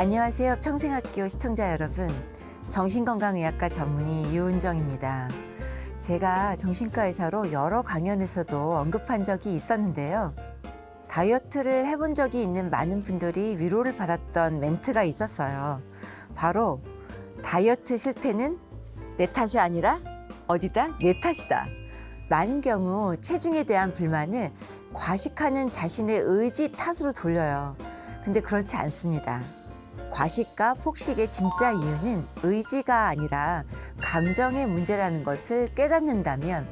안녕하세요. 평생학교 시청자 여러분. 정신건강의학과 전문의 유은정입니다. 제가 정신과 의사로 여러 강연에서도 언급한 적이 있었는데요. 다이어트를 해본 적이 있는 많은 분들이 위로를 받았던 멘트가 있었어요. 바로 다이어트 실패는 내 탓이 아니라 어디다? 내 탓이다. 많은 경우 체중에 대한 불만을 과식하는 자신의 의지 탓으로 돌려요. 근데 그렇지 않습니다. 과식과 폭식의 진짜 이유는 의지가 아니라 감정의 문제라는 것을 깨닫는다면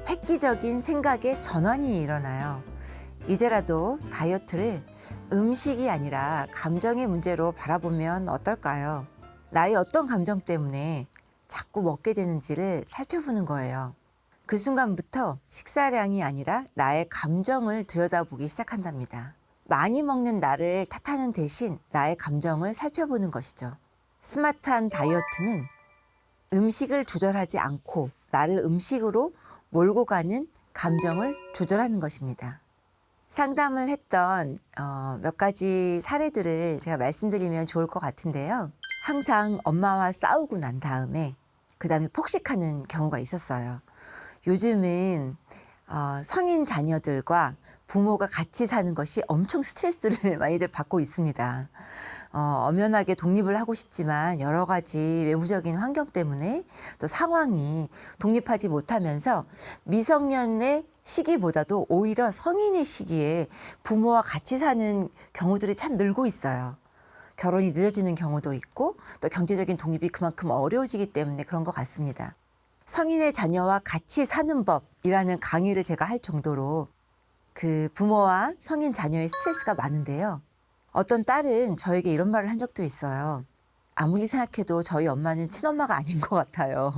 획기적인 생각의 전환이 일어나요. 이제라도 다이어트를 음식이 아니라 감정의 문제로 바라보면 어떨까요? 나의 어떤 감정 때문에 자꾸 먹게 되는지를 살펴보는 거예요. 그 순간부터 식사량이 아니라 나의 감정을 들여다보기 시작한답니다. 많이 먹는 나를 탓하는 대신 나의 감정을 살펴보는 것이죠. 스마트한 다이어트는 음식을 조절하지 않고 나를 음식으로 몰고 가는 감정을 조절하는 것입니다. 상담을 했던 몇 가지 사례들을 제가 말씀드리면 좋을 것 같은데요. 항상 엄마와 싸우고 난 다음에 그 다음에 폭식하는 경우가 있었어요. 요즘은 성인 자녀들과 부모가 같이 사는 것이 엄청 스트레스를 많이들 받고 있습니다. 엄연하게 독립을 하고 싶지만 여러 가지 외부적인 환경 때문에 또 상황이 독립하지 못하면서 미성년의 시기보다도 오히려 성인의 시기에 부모와 같이 사는 경우들이 참 늘고 있어요. 결혼이 늦어지는 경우도 있고 또 경제적인 독립이 그만큼 어려워지기 때문에 그런 것 같습니다. 성인의 자녀와 같이 사는 법이라는 강의를 제가 할 정도로 그 부모와 성인 자녀의 스트레스가 많은데요. 어떤 딸은 저에게 이런 말을 한 적도 있어요. 아무리 생각해도 저희 엄마는 친엄마가 아닌 것 같아요.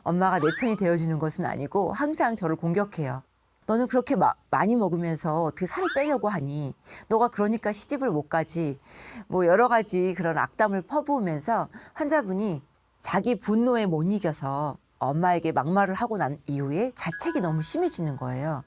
엄마가 내 편이 되어주는 것은 아니고 항상 저를 공격해요. 너는 그렇게 많이 먹으면서 어떻게 살을 빼려고 하니? 너가 그러니까 시집을 못 가지. 뭐 여러 가지 그런 악담을 퍼부으면서 환자분이 자기 분노에 못 이겨서 엄마에게 막말을 하고 난 이후에 자책이 너무 심해지는 거예요.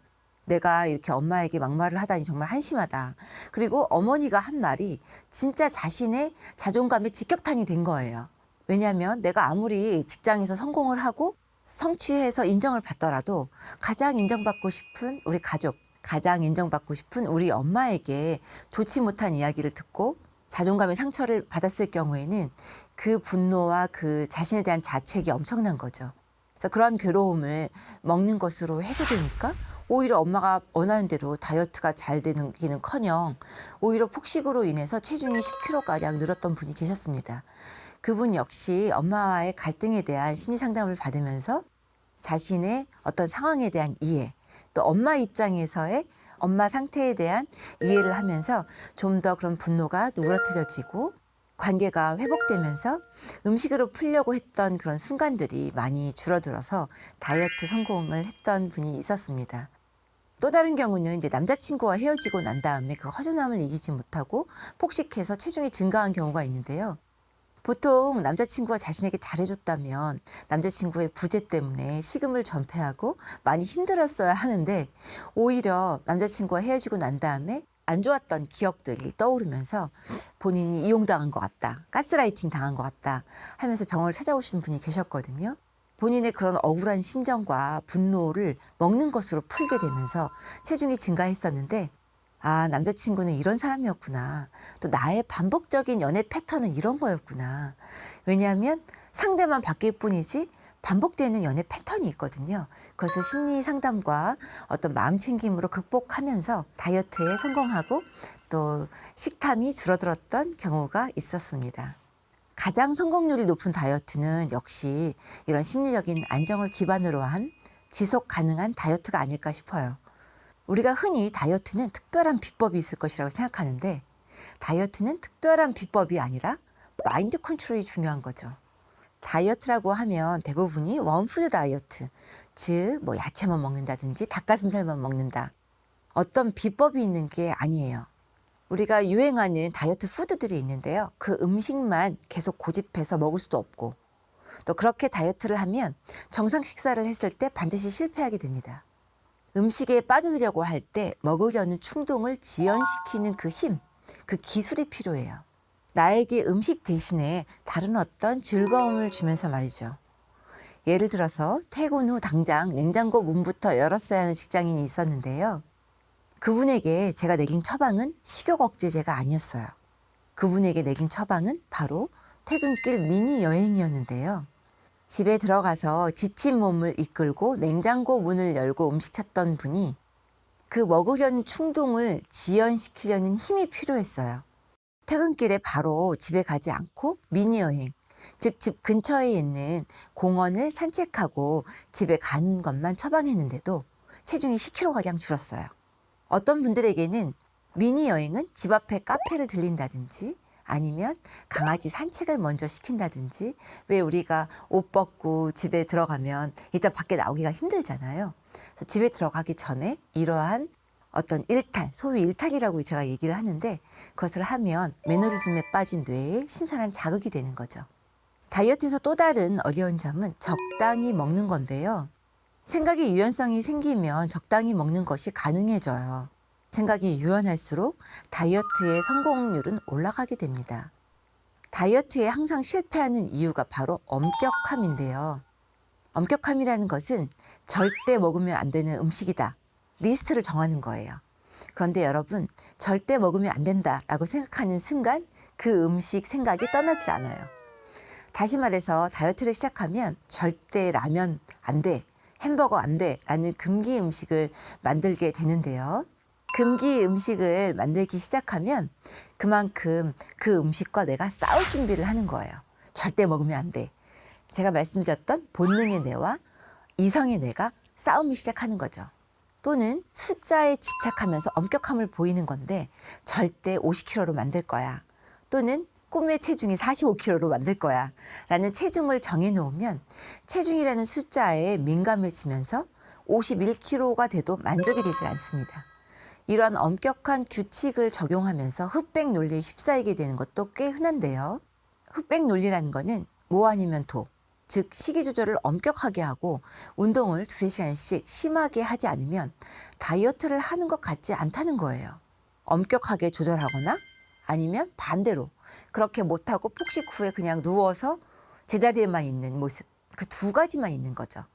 내가 이렇게 엄마에게 막말을 하다니 정말 한심하다. 그리고 어머니가 한 말이 진짜 자신의 자존감에 직격탄이 된 거예요. 왜냐하면 내가 아무리 직장에서 성공을 하고 성취해서 인정을 받더라도 가장 인정받고 싶은 우리 가족, 가장 인정받고 싶은 우리 엄마에게 좋지 못한 이야기를 듣고 자존감의 상처를 받았을 경우에는 그 분노와 그 자신에 대한 자책이 엄청난 거죠. 그래서 그런 괴로움을 먹는 것으로 해소되니까 오히려 엄마가 원하는 대로 다이어트가 잘 되기는커녕 오히려 폭식으로 인해서 체중이 10kg가량 늘었던 분이 계셨습니다. 그분 역시 엄마와의 갈등에 대한 심리 상담을 받으면서 자신의 어떤 상황에 대한 이해, 또 엄마 입장에서의 엄마 상태에 대한 이해를 하면서 좀 더 그런 분노가 누그러뜨려지고 관계가 회복되면서 음식으로 풀려고 했던 그런 순간들이 많이 줄어들어서 다이어트 성공을 했던 분이 있었습니다. 또 다른 경우는 이제 남자친구와 헤어지고 난 다음에 그 허전함을 이기지 못하고 폭식해서 체중이 증가한 경우가 있는데요. 보통 남자친구가 자신에게 잘해줬다면 남자친구의 부재 때문에 식음을 전폐하고 많이 힘들었어야 하는데 오히려 남자친구와 헤어지고 난 다음에 안 좋았던 기억들이 떠오르면서 본인이 이용당한 것 같다, 가스라이팅 당한 것 같다 하면서 병원을 찾아오시는 분이 계셨거든요. 본인의 그런 억울한 심정과 분노를 먹는 것으로 풀게 되면서 체중이 증가했었는데 아, 남자친구는 이런 사람이었구나. 또 나의 반복적인 연애 패턴은 이런 거였구나. 왜냐하면 상대만 바뀔 뿐이지 반복되는 연애 패턴이 있거든요. 그것을 심리 상담과 어떤 마음 챙김으로 극복하면서 다이어트에 성공하고 또 식탐이 줄어들었던 경우가 있었습니다. 가장 성공률이 높은 다이어트는 역시 이런 심리적인 안정을 기반으로 한 지속 가능한 다이어트가 아닐까 싶어요. 우리가 흔히 다이어트는 특별한 비법이 있을 것이라고 생각하는데 다이어트는 특별한 비법이 아니라 마인드 컨트롤이 중요한 거죠. 다이어트라고 하면 대부분이 원푸드 다이어트, 즉 뭐 야채만 먹는다든지 닭가슴살만 먹는다. 어떤 비법이 있는 게 아니에요. 우리가 유행하는 다이어트 푸드들이 있는데요. 그 음식만 계속 고집해서 먹을 수도 없고 또 그렇게 다이어트를 하면 정상 식사를 했을 때 반드시 실패하게 됩니다. 음식에 빠져들려고 할 때 먹으려는 충동을 지연시키는 그 힘, 그 기술이 필요해요. 나에게 음식 대신에 다른 어떤 즐거움을 주면서 말이죠. 예를 들어서 퇴근 후 당장 냉장고 문부터 열었어야 하는 직장인이 있었는데요. 그분에게 제가 내긴 처방은 식욕 억제제가 아니었어요. 그분에게 내긴 처방은 바로 퇴근길 미니 여행이었는데요. 집에 들어가서 지친 몸을 이끌고 냉장고 문을 열고 음식 찾던 분이 그 먹으려는 충동을 지연시키려는 힘이 필요했어요. 퇴근길에 바로 집에 가지 않고 미니 여행, 즉 집 근처에 있는 공원을 산책하고 집에 가는 것만 처방했는데도 체중이 10kg가량 줄었어요. 어떤 분들에게는 미니 여행은 집 앞에 카페를 들린다든지 아니면 강아지 산책을 먼저 시킨다든지, 왜 우리가 옷 벗고 집에 들어가면 일단 밖에 나오기가 힘들잖아요. 그래서 집에 들어가기 전에 이러한 어떤 일탈, 소위 일탈이라고 제가 얘기를 하는데, 그것을 하면 매너리즘에 빠진 뇌에 신선한 자극이 되는 거죠. 다이어트에서 또 다른 어려운 점은 적당히 먹는 건데요. 생각의 유연성이 생기면 적당히 먹는 것이 가능해져요. 생각이 유연할수록 다이어트의 성공률은 올라가게 됩니다. 다이어트에 항상 실패하는 이유가 바로 엄격함인데요. 엄격함이라는 것은 절대 먹으면 안 되는 음식이다, 리스트를 정하는 거예요. 그런데 여러분, 절대 먹으면 안 된다라고 생각하는 순간 그 음식 생각이 떠나질 않아요. 다시 말해서 다이어트를 시작하면 절대 라면 안 돼, 햄버거 안 돼 라는 금기 음식을 만들게 되는데요. 금기 음식을 만들기 시작하면 그만큼 그 음식과 내가 싸울 준비를 하는 거예요. 절대 먹으면 안 돼. 제가 말씀드렸던 본능의 뇌와 이성의 뇌가 싸움을 시작하는 거죠. 또는 숫자에 집착하면서 엄격함을 보이는 건데 절대 50kg로 만들 거야. 또는 꿈의 체중이 45kg로 만들 거야 라는 체중을 정해놓으면 체중이라는 숫자에 민감해지면서 51kg가 돼도 만족이 되질 않습니다. 이러한 엄격한 규칙을 적용하면서 흑백 논리에 휩싸이게 되는 것도 꽤 흔한데요. 흑백 논리라는 거는 뭐 아니면 도, 즉 식이 조절을 엄격하게 하고 운동을 2~3시간씩 심하게 하지 않으면 다이어트를 하는 것 같지 않다는 거예요. 엄격하게 조절하거나 아니면 반대로 그렇게 못하고 폭식 후에 그냥 누워서 제자리에만 있는 모습, 그 두 가지만 있는 거죠.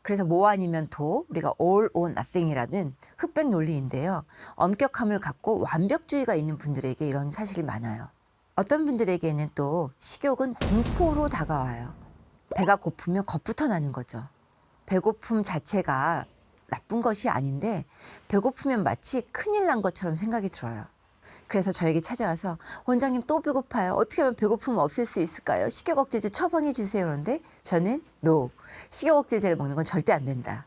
그래서 뭐 아니면 도, 우리가 all or nothing이라는 흑백 논리인데요. 엄격함을 갖고 완벽주의가 있는 분들에게 이런 사실이 많아요. 어떤 분들에게는 또 식욕은 공포로 다가와요. 배가 고프면 겁부터 나는 거죠. 배고픔 자체가 나쁜 것이 아닌데 배고프면 마치 큰일 난 것처럼 생각이 들어요. 그래서 저에게 찾아와서 원장님 또 배고파요. 어떻게 하면 배고픔을 없앨 수 있을까요? 식욕 억제제 처방해 주세요. 그런데 저는 NO. 식욕 억제제를 먹는 건 절대 안 된다.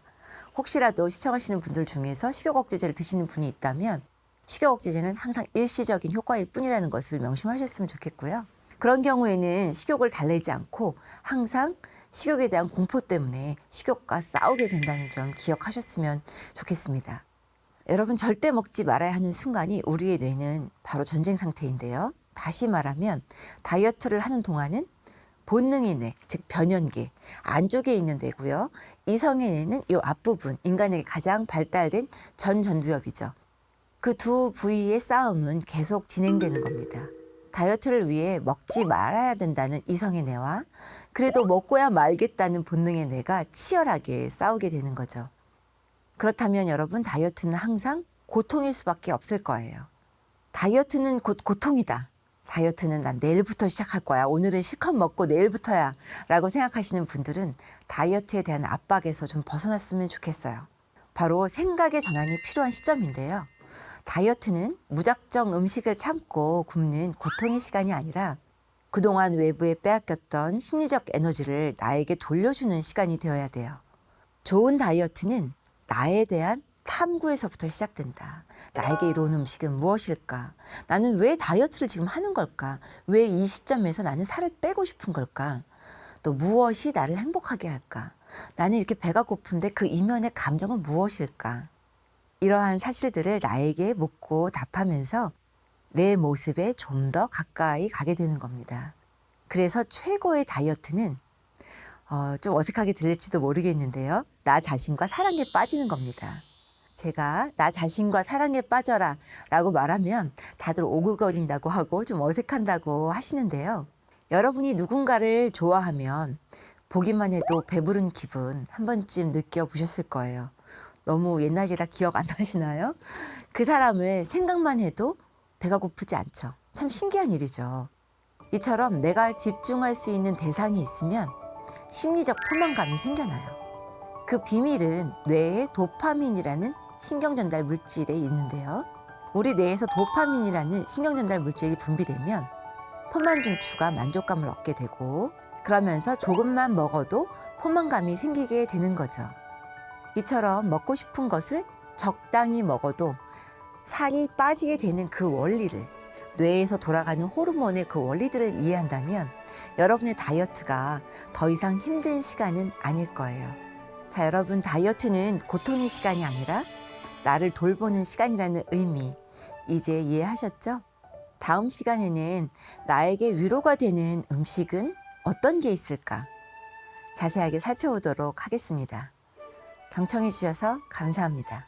혹시라도 시청하시는 분들 중에서 식욕 억제제를 드시는 분이 있다면 식욕 억제제는 항상 일시적인 효과일 뿐이라는 것을 명심하셨으면 좋겠고요. 그런 경우에는 식욕을 달래지 않고 항상 식욕에 대한 공포 때문에 식욕과 싸우게 된다는 점 기억하셨으면 좋겠습니다. 여러분, 절대 먹지 말아야 하는 순간이 우리의 뇌는 바로 전쟁 상태인데요. 다시 말하면 다이어트를 하는 동안은 본능의 뇌, 즉 변연계, 안쪽에 있는 뇌고요. 이성의 뇌는 이 앞부분, 인간에게 가장 발달된 전두엽이죠. 그 두 부위의 싸움은 계속 진행되는 겁니다. 다이어트를 위해 먹지 말아야 된다는 이성의 뇌와 그래도 먹고야 말겠다는 본능의 뇌가 치열하게 싸우게 되는 거죠. 그렇다면 여러분, 다이어트는 항상 고통일 수밖에 없을 거예요. 다이어트는 곧 고통이다. 다이어트는 난 내일부터 시작할 거야. 오늘은 실컷 먹고 내일부터야 라고 생각하시는 분들은 다이어트에 대한 압박에서 좀 벗어났으면 좋겠어요. 바로 생각의 전환이 필요한 시점인데요. 다이어트는 무작정 음식을 참고 굶는 고통의 시간이 아니라 그동안 외부에 빼앗겼던 심리적 에너지를 나에게 돌려주는 시간이 되어야 돼요. 좋은 다이어트는 나에 대한 탐구에서부터 시작된다. 나에게 이로운 음식은 무엇일까? 나는 왜 다이어트를 지금 하는 걸까? 왜 이 시점에서 나는 살을 빼고 싶은 걸까? 또 무엇이 나를 행복하게 할까? 나는 이렇게 배가 고픈데 그 이면의 감정은 무엇일까? 이러한 사실들을 나에게 묻고 답하면서 내 모습에 좀 더 가까이 가게 되는 겁니다. 그래서 최고의 다이어트는 좀 어색하게 들릴지도 모르겠는데요. 나 자신과 사랑에 빠지는 겁니다. 제가 나 자신과 사랑에 빠져라 라고 말하면 다들 오글거린다고 하고 좀 어색한다고 하시는데요. 여러분이 누군가를 좋아하면 보기만 해도 배부른 기분 한 번쯤 느껴보셨을 거예요. 너무 옛날이라 기억 안 나시나요? 그 사람을 생각만 해도 배가 고프지 않죠. 참 신기한 일이죠. 이처럼 내가 집중할 수 있는 대상이 있으면 심리적 포만감이 생겨나요. 그 비밀은 뇌에 도파민이라는 신경전달 물질에 있는데요. 우리 뇌에서 도파민이라는 신경전달 물질이 분비되면 포만 중추가 만족감을 얻게 되고 그러면서 조금만 먹어도 포만감이 생기게 되는 거죠. 이처럼 먹고 싶은 것을 적당히 먹어도 살이 빠지게 되는 그 원리를 뇌에서 돌아가는 호르몬의 그 원리들을 이해한다면 여러분의 다이어트가 더 이상 힘든 시간은 아닐 거예요. 자, 여러분 다이어트는 고통의 시간이 아니라 나를 돌보는 시간이라는 의미 이제 이해하셨죠? 다음 시간에는 나에게 위로가 되는 음식은 어떤 게 있을까? 자세하게 살펴보도록 하겠습니다. 경청해 주셔서 감사합니다.